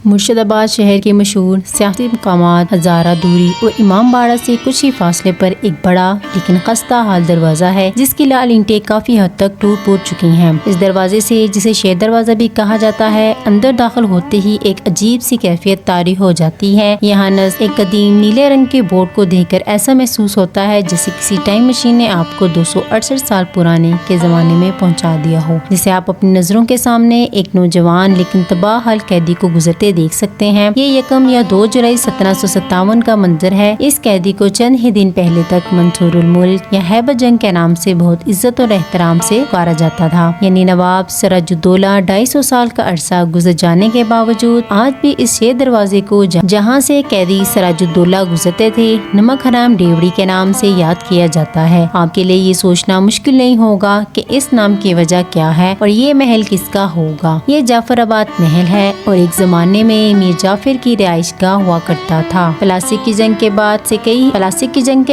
مرشدآباد شہر کے مشہور سیاحتی مقامات ہزارہ دوری اور امام باڑہ سے کچھ ہی فاصلے پر ایک بڑا لیکن خستہ حال دروازہ ہے جس کی لال اینٹیں کافی حد تک ٹوٹ پھوٹ چکی ہیں۔ اس دروازے سے، جسے شیر دروازہ بھی کہا جاتا ہے، اندر داخل ہوتے ہی ایک عجیب سی کیفیت طاری ہو جاتی ہے۔ یہاں نصب ایک قدیم نیلے رنگ کے بورڈ کو دیکھ کر ایسا محسوس ہوتا ہے جیسے کسی ٹائم مشین نے آپ کو 268 سال پرانے کے زمانے میں پہنچا دیا ہو، جسے آپ اپنی نظروں کے سامنے ایک نوجوان لیکن تباہ حال قیدی کو گزرتے دیکھ سکتے ہیں۔ یہ 1 یا 2 جولائی 1757 کا منظر ہے۔ اس قیدی کو چند ہی دن پہلے تک منصور الملک یا ہیبت جنگ کے نام سے بہت عزت اور احترام سے پکارا جاتا تھا، یعنی نواب سراج الدولہ 250 سال کا عرصہ گزر جانے کے باوجود آج بھی اس شیر دروازے کو جہاں سے قیدی سراج الدولہ گزرتے تھے، نمک حرام ڈیوڑی کے نام سے یاد کیا جاتا ہے۔ آپ کے لیے یہ سوچنا مشکل نہیں ہوگا کہ اس نام کی وجہ کیا ہے اور یہ محل کس کا ہوگا۔ یہ جعفر آباد محل ہے اور ایک زمانے میں میر جعفر کی رہائش گاہ ہوا کرتا تھا۔ پلاسک کی جنگ کے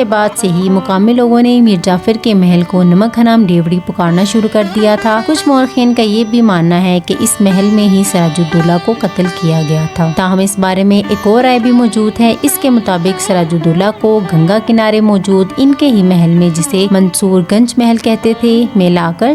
بعد سے ہی مقامی لوگوں نے میر جعفر کے محل کو نمک حرام ڈیوڑی پکارنا شروع کر دیا تھا۔ کچھ مورخین کا یہ بھی ماننا ہے کہ اس محل میں ہی سراج الدولہ کو قتل کیا گیا تھا، تاہم اس بارے میں ایک اور رائے بھی موجود ہے۔ اس کے مطابق سراج الدولہ کو گنگا کنارے موجود ان کے ہی محل میں، جسے منصور گنج محل کہتے تھے، میں لا کر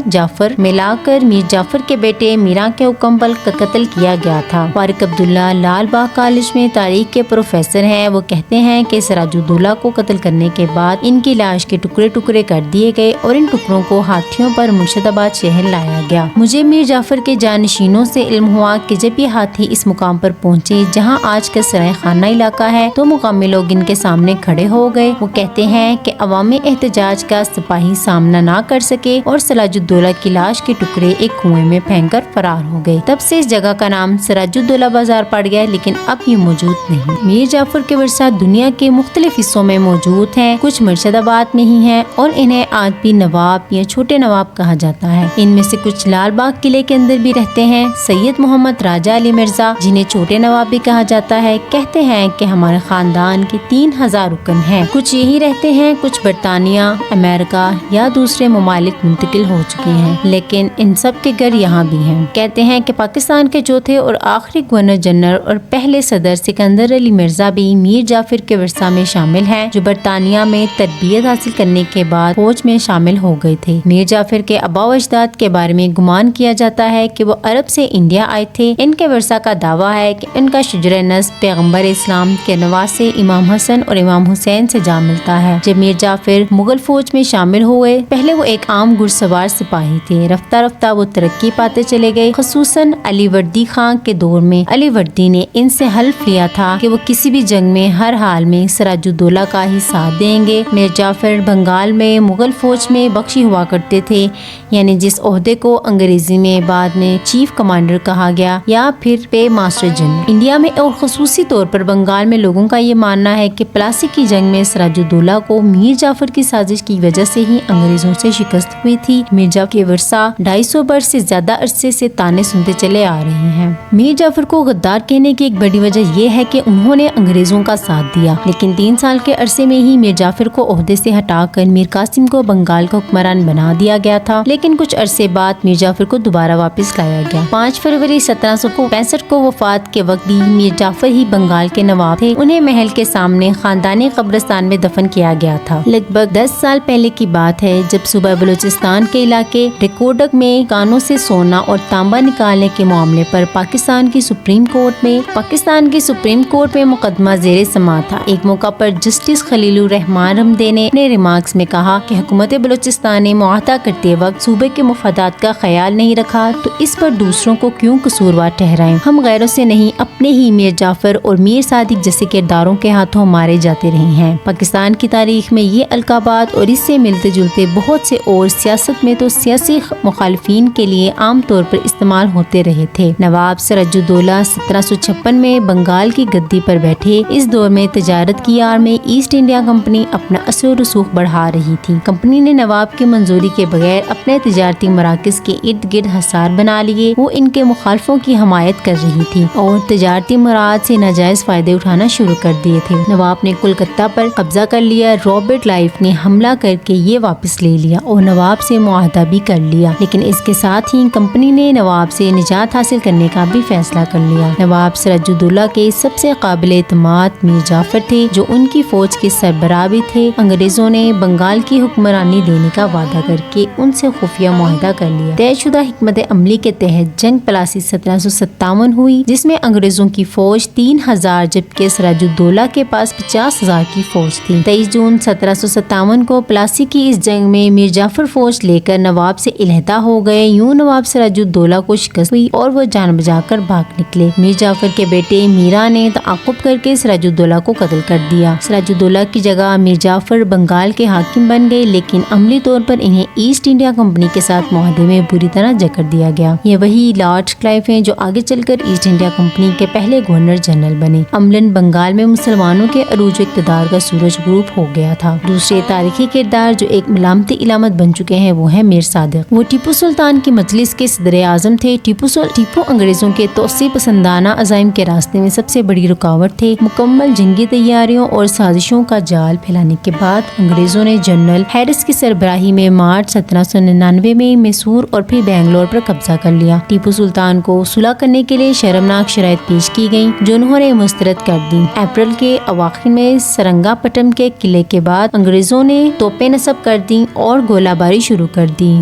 میر جعفر کے بیٹے میراں کے حکم پر قتل کیا گیا تھا۔ فاروق عبداللہ لال باغ کالج میں تاریخ کے پروفیسر ہیں۔ وہ کہتے ہیں کہ سراج الدولہ کو قتل کرنے کے بعد ان کی لاش کے ٹکڑے ٹکڑے کر دیے گئے اور ان ٹکڑوں کو ہاتھیوں پر مرشدآباد شہر لایا گیا۔ مجھے میر جعفر کے جانشینوں سے علم ہوا کہ جب یہ ہاتھی اس مقام پر پہنچے جہاں آج کا سرائے خانہ علاقہ ہے تو مقامی لوگ ان کے سامنے کھڑے ہو گئے۔ وہ کہتے ہیں کہ عوامی احتجاج کا سپاہی سامنا نہ کر سکے اور سراج الدولہ کی لاش کے ٹکڑے ایک کنویں میں پھینک کر فرار ہو گئے۔ تب سے اس جگہ کا نام سراج الدولہ بازار پڑ گیا، لیکن اب یہ موجود نہیں۔ میر جعفر کے ورثہ دنیا کے مختلف حصوں میں موجود ہیں، کچھ مرشدآباد میں ہی ہیں اور انہیں آج بھی نواب یا چھوٹے نواب کہا جاتا ہے۔ ان میں سے کچھ لال باغ قلعے کے اندر بھی رہتے ہیں۔ سید محمد راجہ علی مرزا، جنہیں چھوٹے نواب بھی کہا جاتا ہے، کہتے ہیں کہ ہمارے خاندان کے 3000 رکن ہیں، کچھ یہی رہتے ہیں، کچھ برطانیہ، امریکہ یا دوسرے ممالک منتقل ہو چکے ہیں، لیکن ان سب کے گھر یہاں بھی ہیں۔ کہتے ہیں کہ پاکستان کے چوتھے اور آخری گورنر جنرل اور پہلے صدر سکندر علی مرزا بھی میر جعفر کے ورثہ میں شامل ہیں، جو برطانیہ میں تربیت حاصل کرنے کے بعد فوج میں شامل ہو گئے تھے۔ میر جعفر کے آباء و اجداد کے بارے میں گمان کیا جاتا ہے کہ وہ عرب سے انڈیا آئے تھے۔ ان کے ورثہ کا دعویٰ ہے کہ ان کا شجرہ نسب پیغمبر اسلام کے نواسے امام حسن اور امام حسین سے جا ملتا ہے۔ جب میر جعفر مغل فوج میں شامل ہوئے، پہلے وہ ایک عام گھڑ سوار سپاہی تھے، رفتہ رفتہ وہ ترقی پاتے چلے گئے۔ خصوصاً علی وردی خان کے دور میں علی وردی نے ان سے حلف لیا تھا کہ وہ کسی بھی جنگ میں ہر حال میں سراج الدولہ کا ہی ساتھ دیں گے۔ میر جعفر بنگال میں مغل فوج میں بخشی ہوا کرتے تھے، یعنی جس عہدے کو انگریزی میں بعد میں چیف کمانڈر کہا گیا یا پھر پے ماسٹر جنرل۔ انڈیا میں اور خصوصی طور پر بنگال میں لوگوں کا یہ ماننا ہے کہ پلاسک کی جنگ میں سراج الدولہ کو میر جعفر کی سازش کی وجہ سے ہی انگریزوں سے شکست ہوئی تھی۔ میر جعفر کے ورثہ 250 برس سے زیادہ عرصے سے تانے سنتے چلے آ رہے ہیں۔ میر جعفر کو غدار کہنے کی ایک بڑی وجہ یہ ہے کہ انہوں نے انگریزوں کا ساتھ دیا، لیکن 3 سال کے عرصے میں ہی میر جعفر کو عہدے سے ہٹا کر میر قاسم کو بنگال کا حکمران بنا دیا گیا تھا، لیکن کچھ عرصے بعد میر جعفر کو دوبارہ واپس لایا گیا۔ 5 فروری 1765 کو وفات کے وقت بھی میر جعفر ہی بنگال کے نواب تھے۔ انہیں محل کے سامنے خاندانی قبرستان میں دفن کیا گیا تھا۔ لگ بھگ 10 سال پہلے کی بات ہے جب صوبہ بلوچستان کے علاقے ریکوڈک میں کانوں سے سونا اور تانبا نکالنے کے معاملے پر پاکستان کی سپریم کورٹ میں مقدمہ زیر سماعت تھا۔ ایک موقع پر جسٹس خلیل الرحمان رمدے نے اپنے ریمارکس میں کہا کہ حکومت بلوچستان نے معاہدہ کرتے وقت صوبے کے مفادات کا خیال نہیں رکھا تو اس پر دوسروں کو کیوں قصوروار ٹھہرائیں؟ ہم غیروں سے نہیں، اپنے ہی میر جعفر اور میر صادق جیسے کرداروں کے ہاتھوں مارے جاتے رہے ہیں۔ پاکستان کی تاریخ میں یہ القابات اور اس سے ملتے جلتے بہت سے اور سیاست میں تو سیاسی مخالفین کے لیے عام طور پر استعمال ہوتے رہے تھے۔ نواب سراج الدولہ 1756 میں بنگال کی گدی پر بیٹھے۔ اس دور میں تجارت کی آڑ میں ایسٹ انڈیا کمپنی اپنا اثر و رسوخ بڑھا رہی تھی۔ کمپنی نے نواب کی منظوری کے بغیر اپنے تجارتی مراکز کے ارد گرد حصار بنا لیے۔ وہ ان کے مخالفوں کی حمایت کر رہی تھی اور تجارتی مراعات سے ناجائز فائدے اٹھانا شروع کر دیے تھے۔ نواب نے کلکتہ پر قبضہ کر لیا۔ رابرٹ لائف نے حملہ کر کے یہ واپس لے لیا اور نواب سے معاہدہ بھی کر لیا، لیکن اس کے ساتھ ہی کمپنی نے نواب سے نجات حاصل کرنے کا بھی فیصلہ کر لیا۔ نواب سراج الدولہ کے سب سے قابل اعتماد میر جعفر تھے جو ان کی فوج کے سربراہ بھی تھے۔ انگریزوں نے بنگال کی حکمرانی دینے کا وعدہ کر کے ان سے خفیہ معاہدہ کر لیا۔ طے شدہ حکمت عملی کے تحت جنگ پلاسی 1757 ہوئی جس میں انگریزوں کی فوج 3000 جبکہ سراج الدولہ کے پاس 50,000 کی فوج تھی۔ 23 جون 1757 کو پلاسی کی اس جنگ میں میر جعفر فوج لے کر نواب سے علیحدہ ہو گئے۔ یوں نواب سراج الدولہ کو شکست ہوئی اور وہ جان بچا کر بھاگ نکلے۔ میر جعفر کے بیٹے میرا نے تعاقب کر کے سراج الدولہ کو قتل کر دیا۔ سراج الدولہ کی جگہ میر جعفر بنگال کے حاکم بن گئے لیکن عملی طور پر انہیں ایسٹ انڈیا کمپنی کے ساتھ معاہدے میں بری طرح جکڑ دیا گیا۔ یہ وہی لارڈ کلائیو ہیں جو آگے چل کر ایسٹ انڈیا کمپنی کے پہلے گورنر جنرل بنے۔ عملاً بنگال میں مسلمانوں کے عروج و اقتدار کا سورج غروب ہو گیا تھا۔ دوسرے تاریخی کردار جو ایک ملامتی علامت بن چکے ہیں وہ ہے میر صادق۔ وہ ٹیپو سلطان کی مجلس کے صدر اعظم تھے۔ ٹیپو انگریزوں کے توسیع پسندانہ عزائم کے راستے میں سب سے بڑی رکاوٹ تھے۔ مکمل جنگی تیاریوں اور سازشوں کا جال پھیلانے کے بعد انگریزوں نے جنرل ہیرس کی سربراہی میں مارچ 1799 میں میسور اور پھر بنگلور پر قبضہ کر لیا۔ ٹیپو سلطان کو صلح کرنے کے لیے شرمناک شرائط پیش کی گئیں جو انہوں نے مسترد کر دی۔ اپریل کے اواخر میں سرنگا پٹم کے قلعے کے بعد انگریزوں نے توپیں نصب کر دیں اور گولہ باری شروع کر دی۔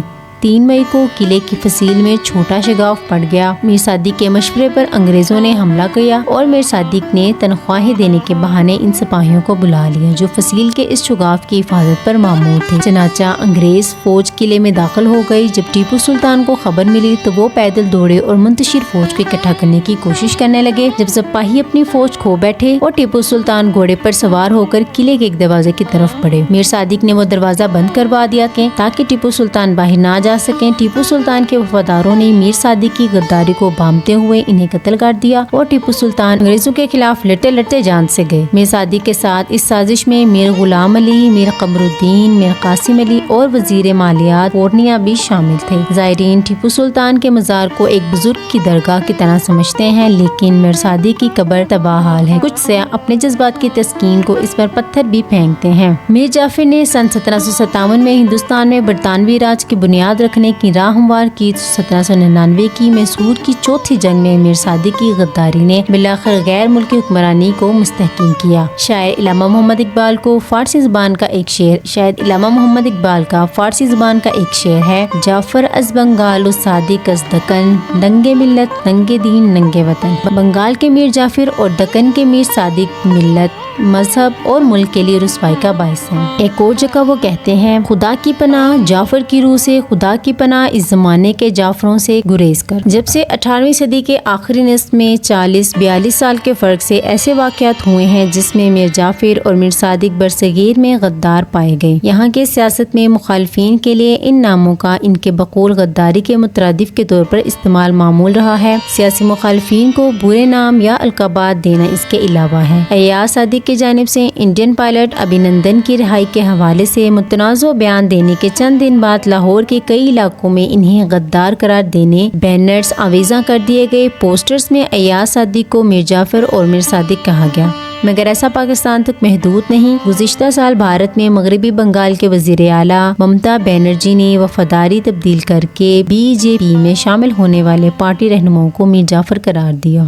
3 مئی کو قلعے کی فصیل میں چھوٹا شگاف پڑ گیا۔ میر صادق کے مشورے پر انگریزوں نے حملہ کیا اور میر صادق نے تنخواہیں دینے کے بہانے ان سپاہیوں کو بلا لیا جو فصیل کے اس شگاف کی حفاظت پر مامور تھے۔ چنانچہ انگریز فوج قلعے میں داخل ہو گئی۔ جب ٹیپو سلطان کو خبر ملی تو وہ پیدل دوڑے اور منتشر فوج کو اکٹھا کرنے کی کوشش کرنے لگے۔ جب سپاہی اپنی فوج کھو بیٹھے اور ٹیپو سلطان گھوڑے پر سوار ہو کر قلعے کے ایک دروازے کی طرف بڑھے، میر صادق نے وہ دروازہ بند کروا دیا تاکہ ٹیپو سلطان باہر نہ جا سکیں۔ ٹیپو سلطان کے وفاداروں نے میر صادق کی غداری کو بھانپتے ہوئے انہیں قتل کر دیا اور ٹیپو سلطان انگریزوں کے خلاف لڑتے لڑتے جان سے گئے۔ میر صادق کے ساتھ اس سازش میں میر غلام علی، میر قمر الدین، میر قاسم علی اور وزیر مالیات پورنیا بھی شامل تھے۔ زائرین ٹیپو سلطان کے مزار کو ایک بزرگ کی درگاہ کی طرح سمجھتے ہیں لیکن میر صادق کی قبر تباہ حال ہے۔ کچھ سیاح اپنے جذبات کی تسکین کو اس پر پتھر بھی پھینکتے ہیں۔ میر جعفر نے سن 1757 میں ہندوستان میں برطانوی راج کی بنیاد رکھنے کی راہ ہموار کی۔ 1799 کی میسور کی چوتھی جنگ میں میر صادق کی غداری نے بالآخر غیر ملکی حکمرانی کو مستحکم کیا۔ شاعر علامہ محمد اقبال کو فارسی زبان کا ایک شعر ہے: جعفر از بنگال و صادق از دکن، ننگے ملت ننگے دین ننگے وطن۔ بنگال کے میر جعفر اور دکن کے میر صادق ملت، مذہب اور ملک کے لیے رسوائی کا باعث ہیں۔ ایک اور جگہ وہ کہتے ہیں: خدا کی پناہ جعفر کی روح سے، خدا کی پناہ اس زمانے کے جعفروں سے گریز کر۔ جب سے 18ویں صدی کے آخری نصف میں 40-42 سال کے فرق سے ایسے واقعات ہوئے ہیں جس میں میر جعفر اور میر صادق برصغیر میں غدار پائے گئے۔ یہاں کے سیاست میں مخالفین کے لیے ان ناموں کا ان کے بقول غداری کے مترادف کے طور پر استعمال معمول رہا ہے۔ سیاسی مخالفین کو برے نام یا القابات دینا اس کے علاوہ ہے۔ ایاز صادق کی جانب سے انڈین پائلٹ ابھینندن کی رہائی کے حوالے سے متنازع بیان دینے کے چند دن بعد لاہور کے کئی علاقوں میں انہیں غدار قرار دینے بینرز آویزاں کر دیے گئے۔ پوسٹرز میں ایاز صادق کو میر جعفر اور میر صادق کہا گیا۔ مگر ایسا پاکستان تک محدود نہیں۔ گزشتہ سال بھارت میں مغربی بنگال کے وزیر اعلیٰ ممتا بینرجی نے وفاداری تبدیل کر کے BJP میں شامل ہونے والے پارٹی رہنماؤں کو میر جعفر قرار دیا۔